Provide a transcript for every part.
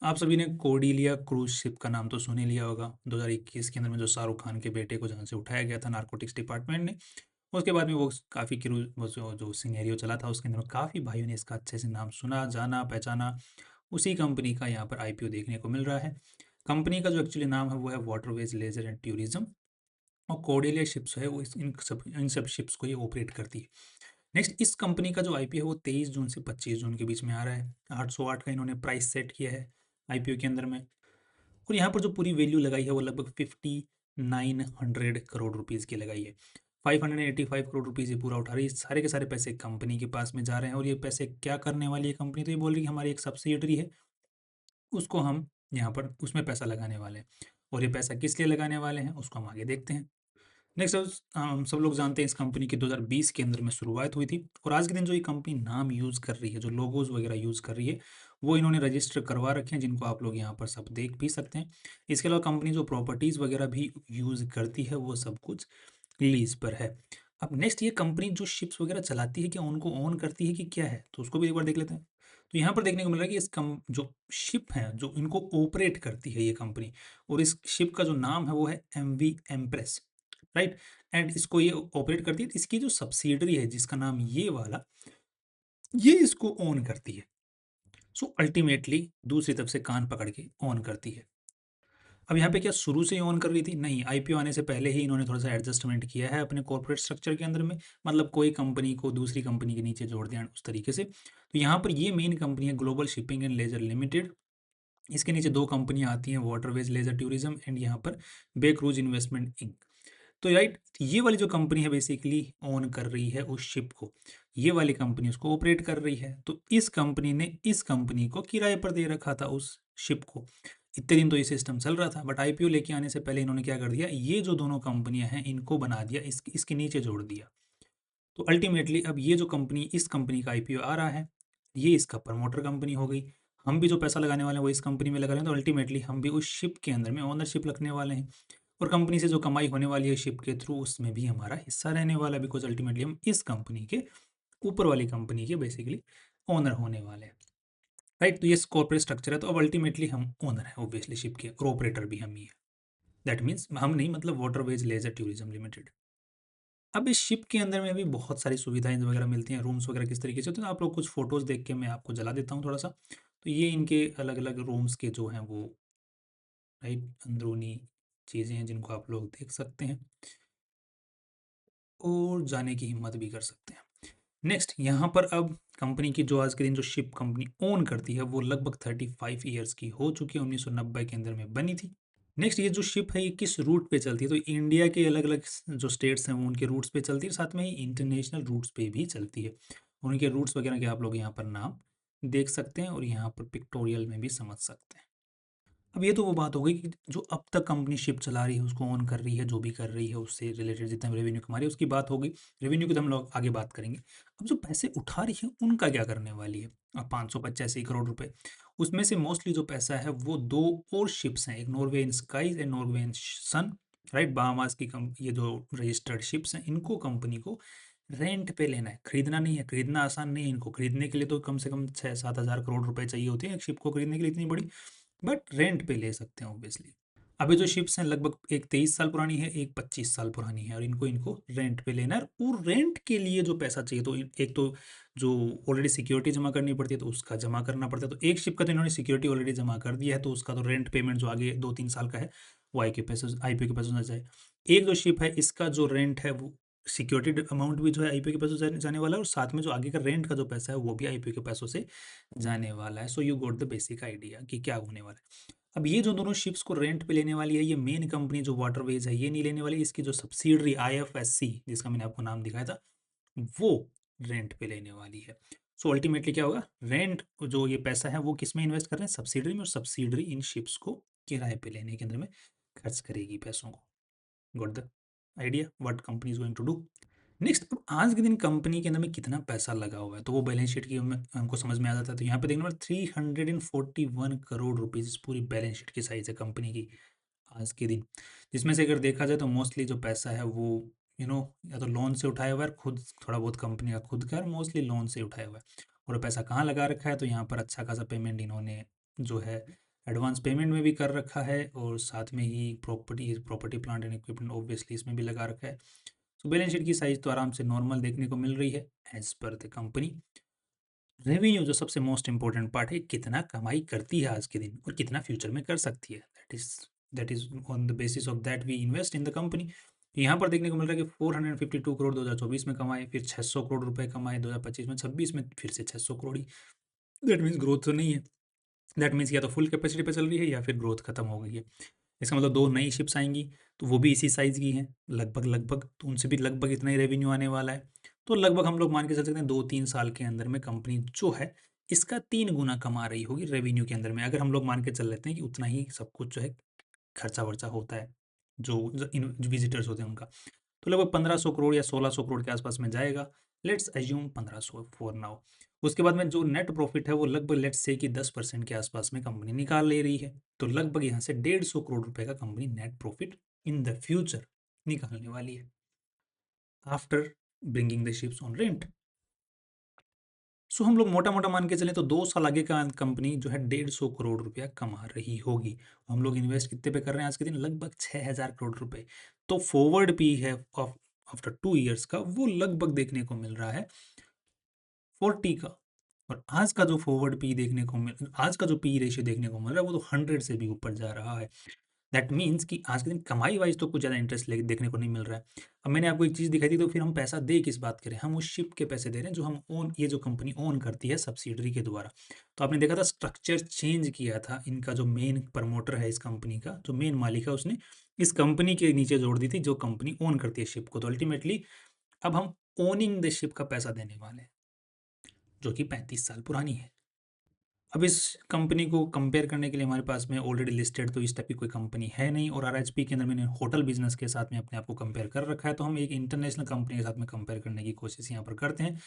आप सभी ने कोडिलिया क्रूज शिप का नाम तो सुन ही लिया होगा। 2021 के अंदर में जो शाहरुख खान के बेटे को जहाँ से उठाया गया था नारकोटिक्स डिपार्टमेंट ने, उसके बाद में वो काफ़ी क्रूज वो जो सिनेरियो चला था उसके अंदर काफ़ी भाइयों ने इसका अच्छे से नाम सुना, जाना, पहचाना। उसी कंपनी का यहाँ पर आईपीओ देखने को मिल रहा है। कंपनी का जो एक्चुअली नाम है वो है वाटरवेज लेजर एंड टूरिज्म, और कोडिलिया शिप्स है वो इन सब शिप्स को ये ऑपरेट करती है। नेक्स्ट, इस कंपनी का जो आईपीओ है वो 23 जून से 25 जून के बीच में आ रहा है। 808 का इन्होंने प्राइस सेट किया है आईपीओ के अंदर में। और यहाँ पर जो पूरी वैल्यू लगाई है वो लगभग 5900 करोड़ रुपीज़ की लगाई है। 585 करोड़ रुपीज़ ये पूरा उठा रही है। सारे के सारे पैसे कंपनी के पास में जा रहे हैं। और ये पैसे क्या करने वाली है कंपनी, तो ये बोल रही है कि हमारी एक सब्सिडरी है, उसको हम यहाँ पर उसमें पैसा लगाने वाले हैं। और ये पैसा किस लिए लगाने वाले हैं उसको हम आगे देखते हैं। नेक्स्ट, हम सब लोग जानते हैं इस कंपनी की 2020 के अंदर में शुरुआत हुई थी। और आज के दिन जो ये कंपनी नाम यूज़ कर रही है, जो लोगोज वगैरह यूज़ कर रही है, वो इन्होंने रजिस्टर करवा रखे हैं, जिनको आप लोग यहाँ पर सब देख भी सकते हैं। इसके अलावा कंपनी जो प्रॉपर्टीज़ वगैरह भी यूज़ करती है वो सब कुछ लीज़ पर है। अब नेक्स्ट, ये कंपनी जो शिप्स वगैरह चलाती है, क्या उनको ओन करती है कि क्या है, तो उसको भी एक बार देख लेते हैं। तो यहाँ पर देखने को मिल रहा है कि इस कम जो शिप है जो इनको ऑपरेट करती है ये कंपनी, और इस शिप का जो नाम है वो है एमवी एम्प्रेस, राइट। एंड इसको ये ऑपरेट करती है। इसकी जो सब्सिडरी है जिसका नाम ये वाला, ये इसको ऑन करती है। सो अल्टीमेटली दूसरी तरफ से कान पकड़ के ऑन करती है। अब यहाँ पे क्या शुरू से ही ऑन कर रही थी? नहीं, आईपीओ आने से पहले ही इन्होंने थोड़ा सा एडजस्टमेंट किया है अपने कॉर्पोरेट स्ट्रक्चर के अंदर में। मतलब कोई कंपनी को दूसरी कंपनी के नीचे जोड़ दिया उस तरीके से। तो यहाँ पर ये मेन कंपनी है global shipping and leisure limited. इसके नीचे दो कंपनियां आती हैं, वाटरवेज लेजर टूरिज्म एंड यहाँ पर बे क्रूज इन्वेस्टमेंट इंक। तो राइट, ये वाली जो कंपनी है बेसिकली ओन कर रही है उस शिप को। ये वाली कंपनी उसको ऑपरेट कर रही है। तो इस कंपनी ने इस कंपनी को किराए पर दे रखा था उस शिप को। इतने दिन तो ये सिस्टम चल रहा था, बट आईपीओ लेके आने से पहले इन्होंने क्या कर दिया, ये जो दोनों कंपनियां हैं इनको बना दिया, इसके नीचे जोड़ दिया। तो अल्टीमेटली अब ये जो कंपनी, इस कंपनी का आईपीओ आ रहा है, ये इसका प्रमोटर कंपनी हो गई। हम भी जो पैसा लगाने वाले हैं वो इस कंपनी में लगा रहे हैं, तो अल्टीमेटली हम भी उस शिप के अंदर में ओनरशिप रखने वाले हैं। और कंपनी से जो कमाई होने वाली है शिप के थ्रू, उसमें भी हमारा हिस्सा रहने वाला है, बिकॉज अल्टीमेटली हम इस कंपनी के ऊपर वाली कंपनी के बेसिकली ओनर होने वाले हैं, राइट। तो ये कॉर्पोरेट स्ट्रक्चर है। तो अब अल्टीमेटली हम ओनर हैं ऑब्वियसली शिप के, और ऑपरेटर भी हम ही है। दैट मीन्स हम नहीं, मतलब वाटरवेज लेजर टूरिज्म लिमिटेड। अब इस शिप के अंदर में भी बहुत सारी सुविधाएं वगैरह मिलती हैं। रूम्स वगैरह किस तरीके से होते हैं, तो आप लोग कुछ फोटोज़ देख के मैं आपको जला देता हूँ थोड़ा सा। तो ये इनके अलग अलग रूम्स के जो हैं वो, राइट, अंदरूनी चीज़ें हैं जिनको आप लोग देख सकते हैं और जाने की हिम्मत भी कर सकते हैं। नेक्स्ट, यहाँ पर अब कंपनी की जो आज के दिन जो शिप कंपनी ओन करती है वो लगभग 35 ईयर्स की हो चुकी है, 1990 के अंदर में बनी थी। नेक्स्ट, ये जो शिप है ये किस रूट पे चलती है, तो इंडिया के अलग अलग जो स्टेट्स हैं वो उनके रूट्स पे चलती है, साथ में ही इंटरनेशनल रूट्स पे भी चलती है। उनके रूट्स वगैरह के आप लोग यहाँ पर नाम देख सकते हैं और यहाँ पर पिक्टोरियल में भी समझ सकते हैं। अब ये तो वो बात हो गई कि जो अब तक कंपनी शिप चला रही है, उसको ऑन कर रही है, जो भी कर रही है उससे रिलेटेड जितना भी रेवेन्यू कमा रही है उसकी बात हो गई। रेवेन्यू की तो हम लोग आगे बात करेंगे। अब जो पैसे उठा रही है उनका क्या करने वाली है? अब 585 करोड़ रुपए, उसमें से मोस्टली जो पैसा है वो दो और शिप्स हैं, एक Norwegian Skies and Norwegian Sun, right. Bahamas की ये जो रजिस्टर्ड शिप्स हैं इनको कंपनी को रेंट पे लेना है, खरीदना नहीं है। खरीदना आसान नहीं है, इनको खरीदने के लिए तो कम से कम 6-7 हज़ार करोड़ रुपए चाहिए होते हैं एक शिप को खरीदने के लिए, इतनी बड़ी। बट रेंट पे ले सकते हैं ऑब्वियसली। अभी जो शिप्स हैं लगभग एक 23 साल पुरानी है, एक 25 साल पुरानी है, और इनको इनको रेंट पे लेना है। और रेंट के लिए जो पैसा चाहिए, तो एक तो जो ऑलरेडी सिक्योरिटी जमा करनी पड़ती है तो उसका जमा करना पड़ता है। तो एक शिप का तो इन्होंने सिक्योरिटी ऑलरेडी जमा कर दिया है, तो उसका तो रेंट पेमेंट जो आगे 2-3 साल का है वो आईपीओ के पैसों से जाए। एक जो शिप है इसका जो रेंट है वो सिक्योरिटी अमाउंट भी जो है आईपीओ के पैसों से जाने वाला है, और साथ में जो आगे का रेंट का जो पैसा है वो भी आईपीओ के पैसों से जाने वाला है। So you got the basic idea कि क्या होने वाला है। अब ये जो दोनों शिप्स को रेंट पे लेने वाली है, ये मेन कंपनी जो वाटरवेज है ये नहीं लेने वाली। इसकी जो सब्सिडरी आईएफएससी, जिसका मैंने आपको नाम दिखाया था, वो रेंट पे लेने वाली है। सो अल्टीमेटली क्या होगा, रेंट जो ये पैसा है वो किस में इन्वेस्ट कर रहे हैं, सब्सिडरी में, और सब्सिडरी इन शिप्स को किराए पे लेने के अंदर में खर्च करेगी पैसों को। Got the idea what company is going to do. Next, अब आज के दिन कंपनी के अंदर में कितना पैसा लगा हुआ है तो वो बैलेंस शीट की हमको समझ में आ जाता है। तो यहाँ पे देखने पर 341 करोड़ रुपीज़ पूरी बैलेंस शीट की साइज है कंपनी की आज के दिन। जिसमें से अगर देखा जाए तो मोस्टली जो पैसा है वो या तो लोन से उठाया हुआ है, खुद थोड़ा बहुत कंपनी का खुद का, मोस्टली लोन से उठाया हुआ है। और पैसा कहाँ लगा रखा है, तो यहाँ पर अच्छा खासा पेमेंट इन्होंने जो है एडवांस पेमेंट में भी कर रखा है और साथ में ही property plant and equipment obviously इसमें भी लगा रखा है। सो बैलेंस शीट की साइज तो आराम से नॉर्मल देखने को मिल रही है as per the company. Revenue जो सबसे मोस्ट इंपॉर्टेंट पार्ट है, कितना कमाई करती है आज के दिन और कितना फ्यूचर में कर सकती है, that is on the basis of that we invest in the company. यहाँ पर देखने को मिल रहा है कि 452 करोड़ 2024 में कमाए, फिर 600 करोड़ रुपए कमाए 2025 में, 26 में फिर से 600 करोड़ ही। दैट मीन्स ग्रोथ तो नहीं है। दैट मीन्स या तो फुल कैपेसिटी पे चल रही है या फिर ग्रोथ खत्म हो गई है। इसका मतलब 2 नई शिप्स आएँगी, तो वो भी इसी साइज़ की हैं, लगभग, तो उनसे भी लगभग इतना ही रेवेन्यू आने वाला है। तो लगभग हम लोग मान के चल सकते हैं 2-3 साल के अंदर में कंपनी जो है, इसका 3 गुना कमा रही होगी रेवेन्यू के अंदर में। अगर हम लोग मान के चल लेते हैं कि उतना ही सब कुछ जो है खर्चा-वर्चा होता है, जो विज़िटर्स होते हैं उनका। तो लगभग 1500 करोड़ या 1600 करोड़ के आसपास में जाएगा। Let's assume 1500 for now. उसके बाद में जो नेट प्रॉफिट है वो लगभग लेट्स से कि 10% के आसपास में कंपनी निकाल ले रही है। तो लगभग यहाँ से 150 करोड़ रुपए का company net profit in the future निकालने वाली है after bringing the ships on rent. So हम लोग मोटा-मोटा मान के चलें तो 2 साल आगे का कंपनी जो है 150 करोड़ रुपया कमा रही होगी। हम लोग इन्वेस्ट कितने पे कर रहे हैं आज के दिन? लगभग 6000 करोड़ रुपए। तो फॉरवर्ड पी है आफ्टर 2 इयर्स का वो लगभग देखने को मिल रहा है 40 का। और आज का जो आज का जो पी रेशियो देखने को मिल रहा है वो तो 100 से भी ऊपर जा रहा है। दैट मीन्स कि आज के दिन कमाई वाइज तो कुछ ज़्यादा इंटरेस्ट देखने को नहीं मिल रहा है। अब मैंने आपको एक चीज़ दिखाई थी, तो फिर हम पैसा दे किस बात करें? हम उस शिप के पैसे दे रहे हैं जो हम ओन ये जो कंपनी ओन करती है सब्सिडरी के द्वारा। तो आपने देखा था स्ट्रक्चर चेंज किया था, इनका जो मेन प्रमोटर है इस कंपनी का, जो मेन मालिक है उसने इस कंपनी के नीचे जोड़ दी थी जो कंपनी ओन करती है शिप को। तो अल्टीमेटली अब हम ओनिंग द शिप का पैसा देने वाले हैं, जो कि 35 साल पुरानी है। अब इस कंपनी को कंपेयर करने के लिए हमारे पास में ऑलरेडी लिस्टेड तो इस टाइप की कोई कंपनी है नहीं, और आरएचपी के अंदर मैंने होटल बिजनेस के साथ में अपने आप को कंपेयर कर रखा है, तो हम एक इंटरनेशनल कंपनी के साथ में कंपेयर करने की कोशिश यहाँ पर करते हैं,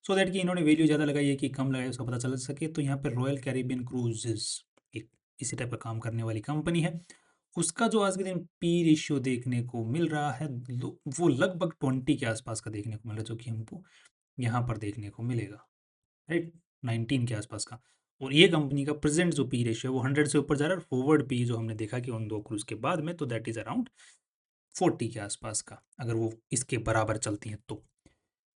सो दैट कि इन्होंने वैल्यू ज़्यादा लगाई है कि कम लगाई उसका पता चल सके। तो यहाँ पर रॉयल कैरिबियन क्रूजेस एक इसी टाइप का काम करने वाली कंपनी है। उसका जो आज के दिन पी रेशियो देखने को मिल रहा है वो लगभग 20 के आसपास का देखने को मिल रहा है, जो कि हमको यहाँ पर देखने को मिलेगा, राइट, 19 के आसपास का। और ये कंपनी का प्रेजेंट जो पी रेशियो है वो 100 से ऊपर जा रहा है, और फॉरवर्ड पी जो हमने देखा कि उन 2 क्रूज के बाद में, तो दैट इज अराउंड 40 के आसपास का, अगर वो इसके बराबर चलती है तो,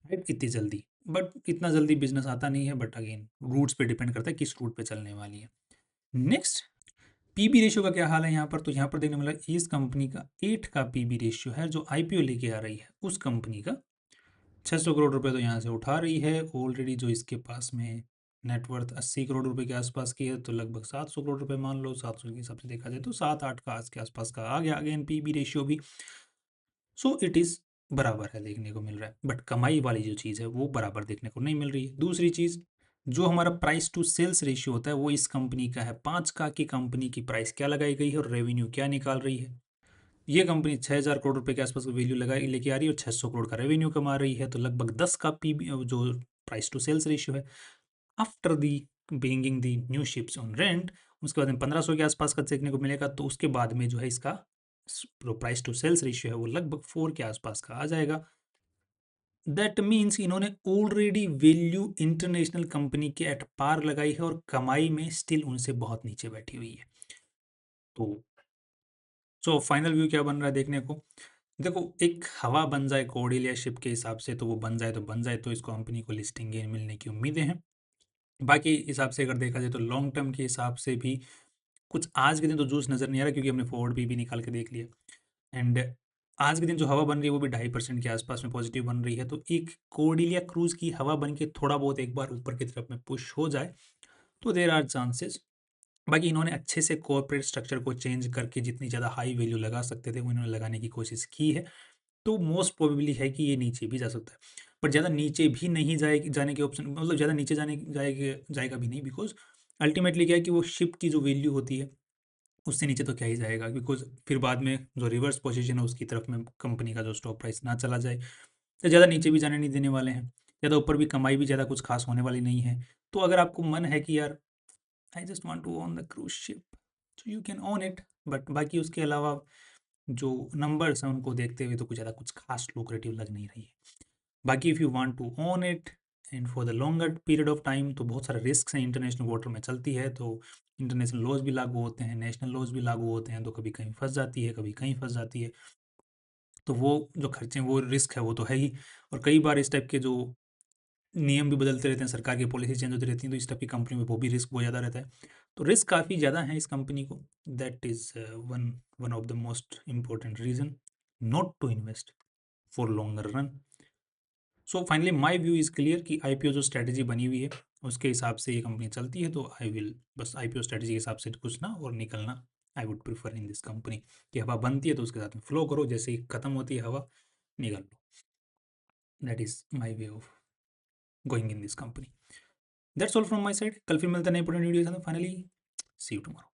राइट, इतनी जल्दी। बट इतना जल्दी बिजनेस आता नहीं है, बट अगेन रूट्स पे डिपेंड करता है किस रूट पे चलने वाली है। नेक्स्ट, पीबी रेशियो का क्या हाल है यहाँ पर? तो यहाँ पर देखने मिला इस कंपनी का 8 का पीबी रेशियो है, जो आईपीओ लेके आ रही है उस कंपनी का 600 करोड़ रुपए तो यहाँ से उठा रही है ऑलरेडी। जो इसके पास में नेटवर्थ 80 करोड़ रुपए के आसपास की है, तो लगभग 700 करोड़ रुपए मान लो, 700 के हिसाब से देखा जाए तो 7-8 का आज के आसपास का आ गया अगेन पीबी रेशियो भी। सो इट इज़ बराबर है देखने को मिल रहा है, बट कमाई वाली जो चीज़ है वो बराबर देखने को नहीं मिल रही है। दूसरी चीज़, जो हमारा प्राइस टू सेल्स रेशियो होता है वो इस कंपनी का है 5 का, कि कंपनी की प्राइस क्या लगाई गई है और रेवेन्यू क्या निकाल रही है। ये कंपनी 6000 करोड़ रुपए के आसपास वैल्यू लगाई लेके आ रही है और 600 करोड़ का रेवेन्यू कमा रही है, तो लगभग 10 का पीबी जो प्राइस टू सेल्स रेशियो है। After the bringing the new ships on rent, उसके बाद में 1500 के आसपास का देखने को मिलेगा, तो उसके बाद में जो है इसका जो प्राइस टू सेल्स रेशियो है वो लगभग 4 के आसपास का आ जाएगा। दैट मीन्स इन्होंने ऑलरेडी वैल्यू इंटरनेशनल कंपनी के एट पार लगाई है और कमाई में स्टिल उनसे बहुत नीचे बैठी हुई है। तो सो फाइनल व्यू क्या बन रहा है देखने को? देखो, एक हवा बन जाए कॉर्डिलिया शिप के हिसाब से, तो वो बन जाए तो बन जाए, तो इस कंपनी को लिस्टिंग गेन मिलने की उम्मीदें हैं। बाकी हिसाब से अगर देखा जाए तो लॉन्ग टर्म के हिसाब से भी कुछ आज के दिन तो जूस नज़र नहीं आ रहा, क्योंकि हमने फॉरवर्ड भी निकाल के देख लिया। एंड आज के दिन जो हवा बन रही है वो भी 2.5% के आसपास में पॉजिटिव बन रही है, तो एक कॉर्डिलिया क्रूज की हवा बन के थोड़ा बहुत एक बार ऊपर की तरफ में पुश हो जाए तो देर आर चांसेस। बाकी इन्होंने अच्छे से कॉर्पोरेट स्ट्रक्चर को चेंज करके जितनी ज़्यादा हाई वैल्यू लगा सकते थे वो इन्होंने लगाने की कोशिश की है, तो मोस्ट प्रोबेबली है कि ये नीचे भी जा सकता है। पर ज़्यादा नीचे भी नहीं जाने के ऑप्शन, मतलब ज़्यादा नीचे जाएगा भी नहीं, बिकॉज़ अल्टीमेटली क्या है कि वो शिप की जो वैल्यू होती है उससे नीचे तो क्या ही जाएगा, बिकॉज़ फिर बाद में जो रिवर्स पोजीशन है उसकी तरफ में कंपनी का जो स्टॉक प्राइस ना चला जाए। तो ज़्यादा नीचे भी जाने नहीं देने वाले हैं, ज़्यादा ऊपर भी कमाई भी ज़्यादा कुछ खास होने वाली नहीं है। तो अगर आपको मन है कि यार I just want to own the cruise ship, so you can own it, but बाकी उसके अलावा जो नंबर्स हैं उनको देखते हुए तो कुछ ज़्यादा कुछ खास लुक्रेटिव लग नहीं रही है। बाकी if you want to own it, and for the longer period of time तो बहुत सारे रिस्क हैं, इंटरनेशनल वाटर में चलती है तो इंटरनेशनल लॉज भी लागू होते हैं, नेशनल लॉज भी लागू होते हैं, तो कभी कहीं फंस जाती है, कभी कहीं फंस जाती है। तो वो जो खर्चे हैं वो रिस्क है, वो तो है ही। और कई बार इस टाइप के जो नियम भी बदलते रहते हैं, सरकार की पॉलिसी चेंज होती रहती है, तो इस टाइप की कंपनी में वो भी रिस्क बहुत ज़्यादा रहता है। तो रिस्क काफ़ी ज़्यादा है इस कंपनी को। That is one one of the most important reason not to invest for longer run. So finally my view is clear कि आईपीओ जो स्ट्रैटेजी बनी हुई है उसके हिसाब से ये कंपनी चलती है, तो आई विल बस आईपीओ स्ट्रैटेजी के हिसाब से घुसना और निकलना I would prefer in this company. कि हवा बनती है तो उसके साथ में फ्लो करो, जैसे ही खत्म होती है हवा निकल लो। That is my way of going in this company. That's all from my side. कल फिर मिलते हैं नए इंपॉर्टेंट वीडियो के साथ। Finally see you tomorrow.